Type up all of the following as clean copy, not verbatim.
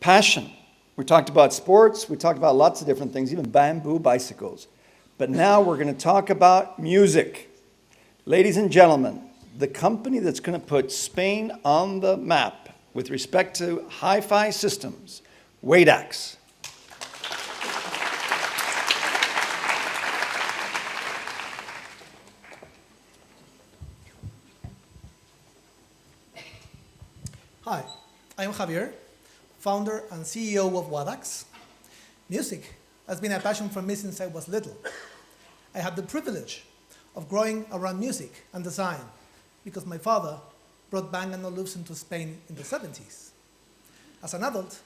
passion. We talked about sports, we talked about lots of different things, even bamboo bicycles. But now we're going to talk about music. Ladies and gentlemen, the company that's going to put Spain on the map with respect to hi-fi systems, Wadax. Hi, I'm Javier, founder and CEO of Wadax. Music has been a passion for me since I was little. I had the privilege of growing around music and design because my father brought Bang & Olufsen to Spain in the 70s. As an adult,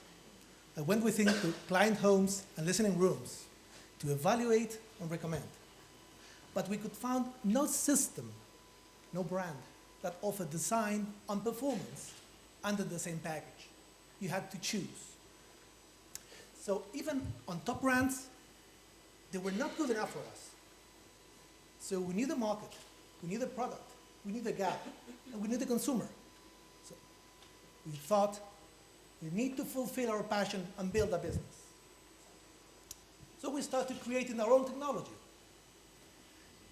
I went with him to client homes and listening rooms to evaluate and recommend. But we could find no system, no brand that offered design and performance under the same package. You had to choose. So even on top brands, they were not good enough for us. So we knew the market, we knew the product, we knew the gap, and we knew the consumer. So we thought we need to fulfill our passion and build a business. So we started creating our own technology.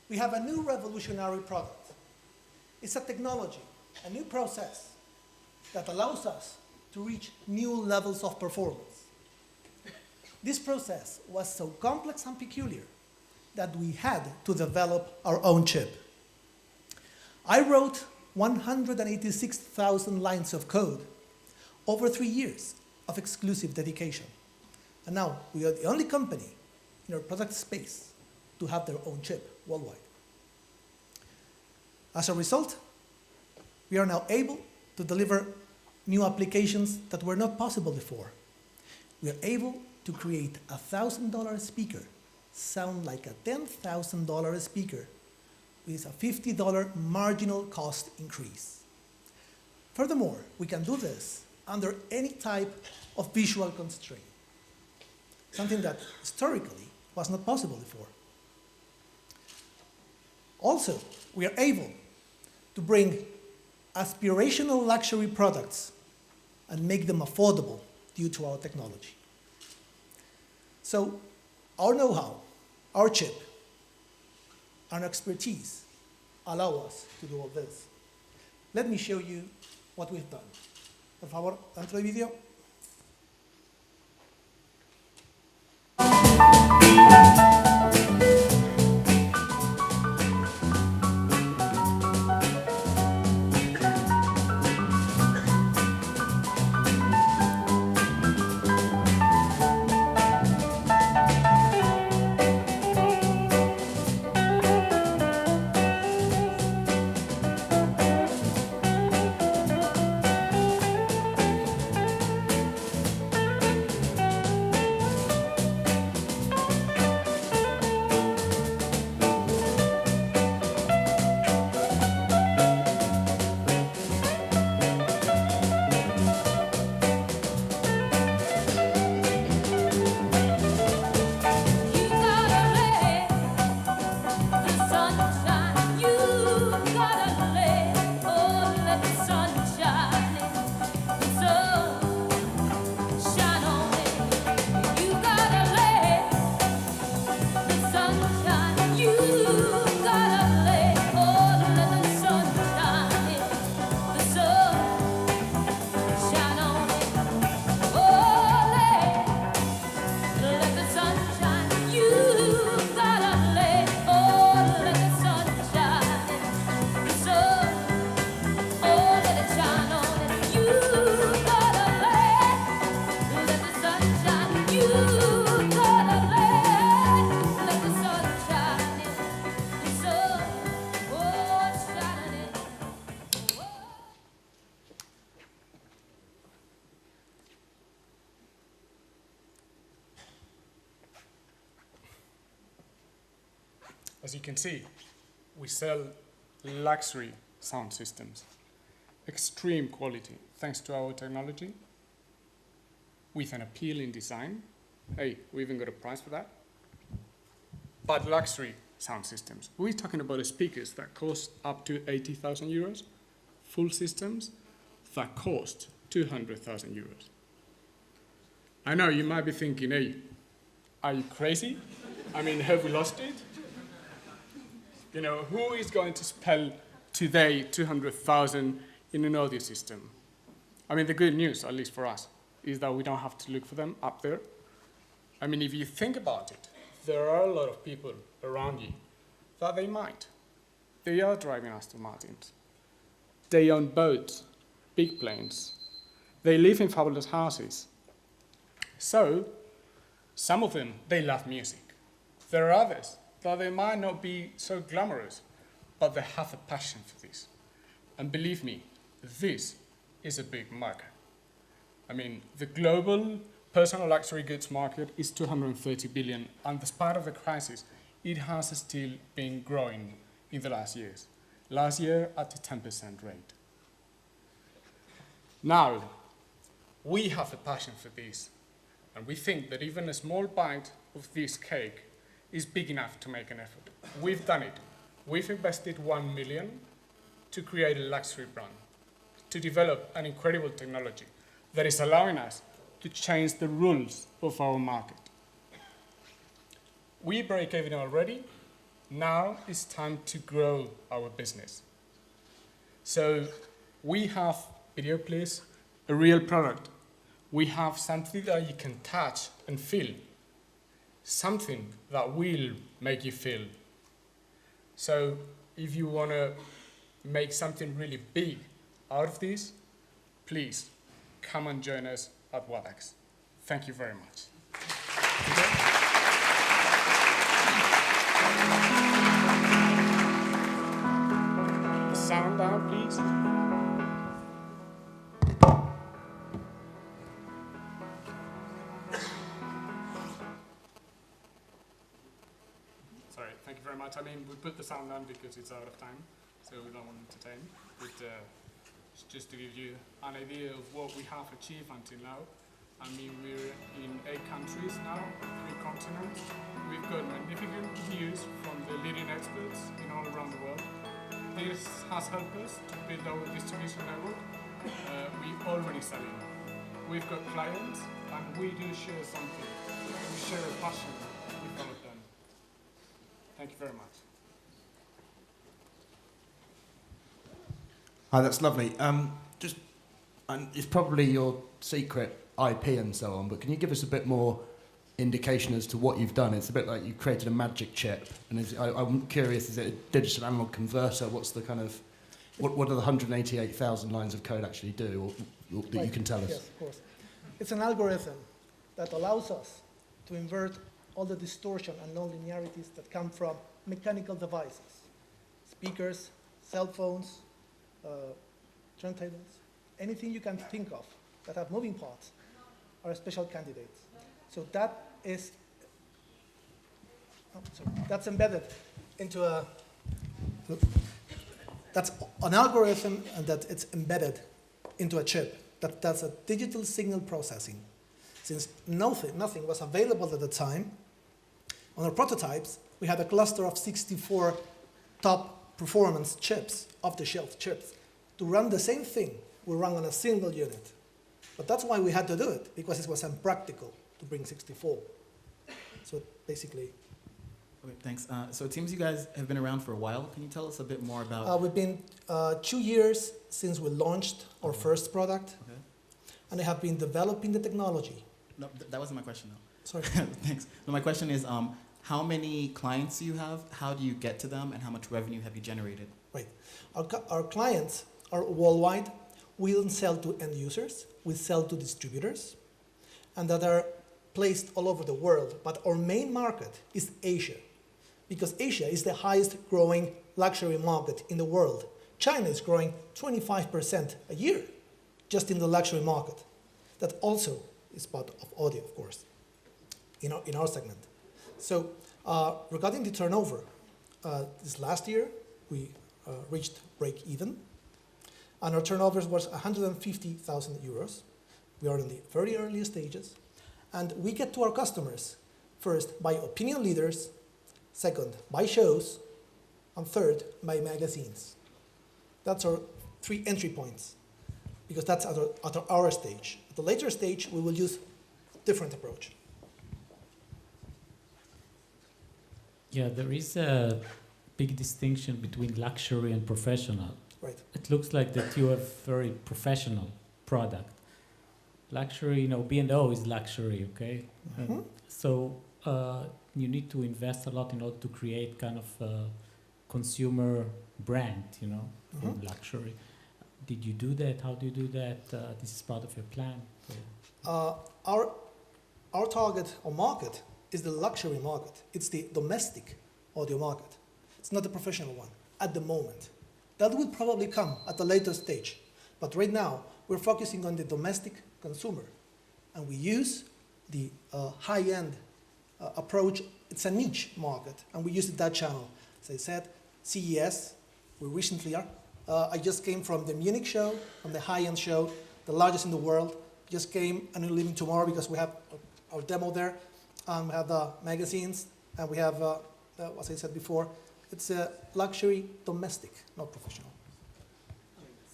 We have a new revolutionary product. It's a technology, a new process that allows us to reach new levels of performance. This process was so complex and peculiar that we had to develop our own chip. I wrote 186,000 lines of code over 3 years of exclusive dedication. And now we are the only company in our product space to have their own chip worldwide. As a result, we are now able to deliver new applications that were not possible before. We are able to create a $1,000 speaker sound like a $10,000 speaker with a $50 marginal cost increase. Furthermore, we can do this under any type of visual constraint, something that historically was not possible before. Also, we are able to bring aspirational luxury products and make them affordable due to our technology. So our know-how, our chip, and expertise allow us to do all this. Let me show you what we've done. Por favor, dentro del vídeo. As you can see, we sell luxury sound systems, extreme quality thanks to our technology, with an appealing design. Hey, we even got a prize for that. But luxury sound systems. We're talking about speakers that cost up to 80,000 euros, full systems that cost 200,000 euros. I know you might be thinking, hey, are you crazy? I mean, have we lost it? You know, who is going to spell today 200,000 in an audio system? I mean, the good news, at least for us, is that we don't have to look for them up there. I mean, if you think about it, there are a lot of people around you that they might. They are driving Aston Martins. They own boats, big planes. They live in fabulous houses. So, some of them, they love music. There are others that they might not be so glamorous, but they have a passion for this. And believe me, this is a big market. I mean, the global personal luxury goods market is 230 billion, and despite of the crisis, it has still been growing in the last years. Last year at a 10% rate. Now, we have a passion for this, and we think that even a small bite of this cake is big enough to make an effort. We've done it. We've invested 1 million to create a luxury brand, to develop an incredible technology that is allowing us to change the rules of our market. We break even already. Now it's time to grow our business. So we have, video please, a real product. We have something that you can touch and feel. Something that will make you feel. So if you want to make something really big out of this, please come and join us at Wadax. Thank you very much. Sound down, please. Sorry, thank you very much. I mean, we put the sound down because it's out of time, so we don't want to entertain. But it's just to give you an idea of what we have achieved until now. I mean, we're in 8 countries now, 3 continents. We've got magnificent reviews from the leading experts in all around the world. This has helped us to build our distribution network. We already selling. We've got clients, and we do share something. We share a passion with all of them. Thank you very much. Hi, that's lovely. It's probably your secret IP and so on, but can you give us a bit more indication as to what you've done? It's a bit like you created a magic chip, and I'm curious, is it a digital analog converter? What's the kind of, what do the 188,000 lines of code actually do, or that you can tell us? Yes, of course. It's an algorithm that allows us to invert all the distortion and non-linearities that come from mechanical devices, speakers, cell phones, turntables, anything you can think of that have moving parts are special candidates. So that is, that's embedded into a, that's an algorithm that it's embedded into a chip that does a digital signal processing. Since nothing was available at the time, on our prototypes, we had a cluster of 64 top performance chips, off-the-shelf chips. To run the same thing, we run on a single unit. But that's why we had to do it, because it was impractical to bring 64. So basically... Okay, thanks. So it seems you guys have been around for a while. Can you tell us a bit more about... we've been 2 years since we launched our first product, Okay. and I have been developing the technology. No, that wasn't my question, though. Sorry. Thanks. No, my question is, how many clients do you have? How do you get to them? And how much revenue have you generated? Right. Our clients are worldwide. We don't sell to end users. We sell to distributors, and that are placed all over the world. But our main market is Asia, because Asia is the highest growing luxury market in the world. China is growing 25% a year just in the luxury market. That also is part of audio, of course, in our segment. So regarding the turnover, this last year we reached break even, and our turnover was 150,000 euros. We are in the very early stages, and we get to our customers first by opinion leaders, second by shows, and third by magazines. That's our 3 entry points, because that's at our stage. At the later stage, we will use different approach. Yeah, there is a big distinction between luxury and professional. Right. It looks like that you have very professional product. Luxury, you know, B&O is luxury, okay? Mhm. So you need to invest a lot in order to create kind of a consumer brand, you know, for Mhm. luxury. Did you do that? How do you do that? This is part of your plan. Our target or market is the luxury market. It's the domestic audio market. It's not the professional one at the moment. That will probably come at a later stage. But right now, we're focusing on the domestic consumer. And we use the high-end approach. It's a niche market, and we use that channel. As I said, CES, we recently are. I just came from the Munich show, from the high-end show, the largest in the world. Just came, and we're leaving tomorrow because we have our demo there. We have the magazines, and we have, as I said before, it's a luxury domestic, not professional.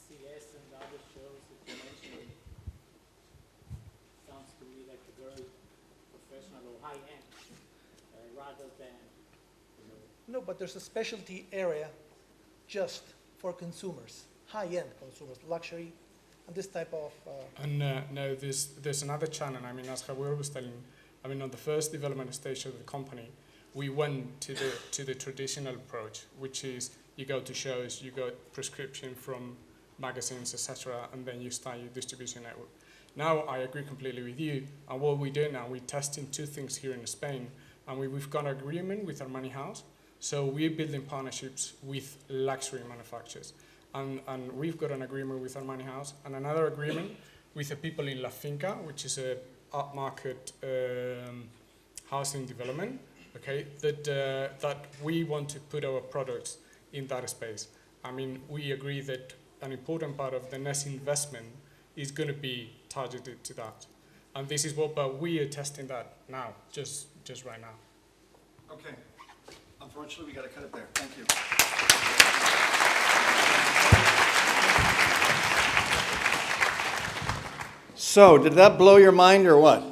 CS and the other shows that you mentioned sounds to me like a very professional or high-end, rather than, you know. No, but there's a specialty area just for consumers, high-end consumers, luxury, and this type of. No, there's another channel. I mean, as Javier was telling, I mean, on the first development stage of the company, we went to the traditional approach, which is you go to shows, you got prescription from magazines, etc., and then you start your distribution network. Now, I agree completely with you, and what we do now, we're testing two things here in Spain, and we've got an agreement with Armani House, so we're building partnerships with luxury manufacturers, and we've got an agreement with Armani House, and another agreement with the people in La Finca, which is a upmarket housing development, okay, that we want to put our products in that space. I mean, we agree that an important part of the next investment is going to be targeted to that. And this is what, but we are testing that now, just right now. Okay. Unfortunately, we got to cut it there. Thank you. So, did that blow your mind or what?